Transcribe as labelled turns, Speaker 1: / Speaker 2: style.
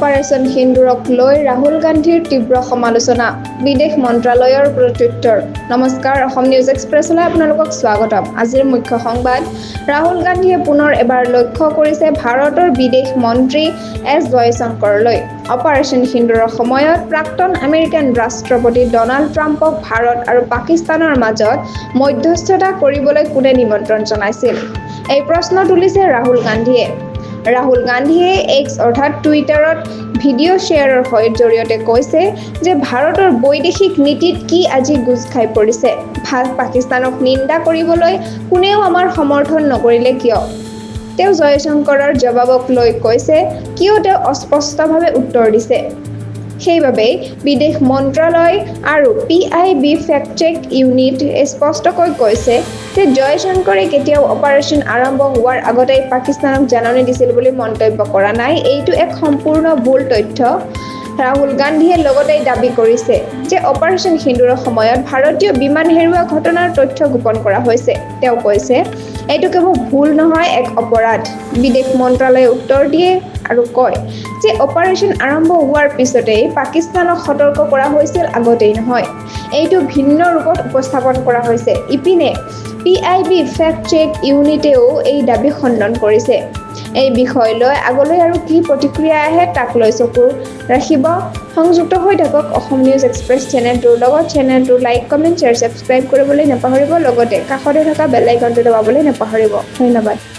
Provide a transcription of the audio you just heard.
Speaker 1: operation সিন্দুৰক লৈ ৰাহুল গান্ধীৰ তীব্ৰ সমালোচনা বিদেশ মন্ত্ৰালয়ৰ প্ৰত্যুত্তৰ নমস্কাৰ অসম নিউজ এক্সপ্ৰেছলৈ আপোনালোকক স্বাগতম আজিৰ মুখ্য সংবাদ ৰাহুল গান্ধীয়ে পুনৰ এবাৰ লক্ষ্য কৰিছে ভাৰতৰ বিদেশ মন্ত্ৰী এছ জয়শংকৰলৈ অপাৰেশ্যন সিন্দুৰৰ সময়ত প্ৰাক্তন আমেৰিকান ৰাষ্ট্ৰপতি ডনাল্ড ট্ৰাম্পক ভাৰত আৰু পাকিস্তানৰ মাজত মধ্যস্থতা কৰিবলৈ কোনে নিমন্ত্ৰণ জনাইছিল এই প্ৰশ্ন তুলিছে ৰাহুল গান্ধীয়ে এক্স অৰ্থাৎ টুইটাৰত ভিডিঅ' শ্বেয়াৰৰ জৰিয়তে কৈছে যে ভাৰতৰ বৈদেশিক নীতিত কি আজি গোজ খাই পৰিছে পাকিস্তানক নিন্দা কৰিবলৈ কোনেও আমাৰ সমৰ্থন নকৰিলে কিয় তেওঁ জয়শংকৰৰ জবাবক লৈ কৈছে কিয় তেওঁ অস্পষ্টভাৱে উত্তৰ দিছে সেইবাবেই বিদেশ মন্ত্ৰালয় আৰু PIB ফেক্ট চেক ইউনিট স্পষ্টকৈ কৈছে যে জয়শংকৰে কেতিয়াও অপাৰেশ্যন আৰম্ভ হোৱাৰ আগতে পাকিস্তানক জাননী দিছিল বুলি মন্তব্য কৰা নাই এইটো এক সম্পূৰ্ণ ভুল তথ্য ৰাহুল গান্ধীয়ে লগতে দাবী কৰিছে যে অপাৰেশ্যন সিন্দুৰৰ সময়ত ভাৰতীয় বিমান হেৰুওৱা ঘটনাৰ তথ্য গোপন কৰা হৈছে তেওঁ কৈছে এইটো কেৱল ভুল নহয় এক অপৰাধ বিদেশ মন্ত্ৰালয়ে উত্তৰ দিয়ে আৰু কয় যে অপাৰেশ্যন আৰম্ভ হোৱাৰ পিছতেই পাকিস্তানক সতৰ্ক কৰা হৈছিল আগতেই নহয় এইটো ভিন্ন ৰূপত উপস্থাপন কৰা হৈছে ইপিনে PIB ফেক্ট চেক ইউনিটেও এই দাবী খণ্ডন কৰিছে এই বিষয় লৈ আগলৈ আৰু কি প্ৰতিক্ৰিয়া আহে তাক লৈ চকু ৰাখিব সংযুক্ত হৈ থাকক অসম নিউজ এক্সপ্ৰেছ চেনেলটোৰ লগত চেনেলটো লাইক কমেণ্ট শ্বেয়াৰ ছাবস্ক্ৰাইব কৰিবলৈ নাপাহৰিব লগতে কাষতে থকা বেল আইকনটো দবাবলৈ নাপাহৰিব ধন্যবাদ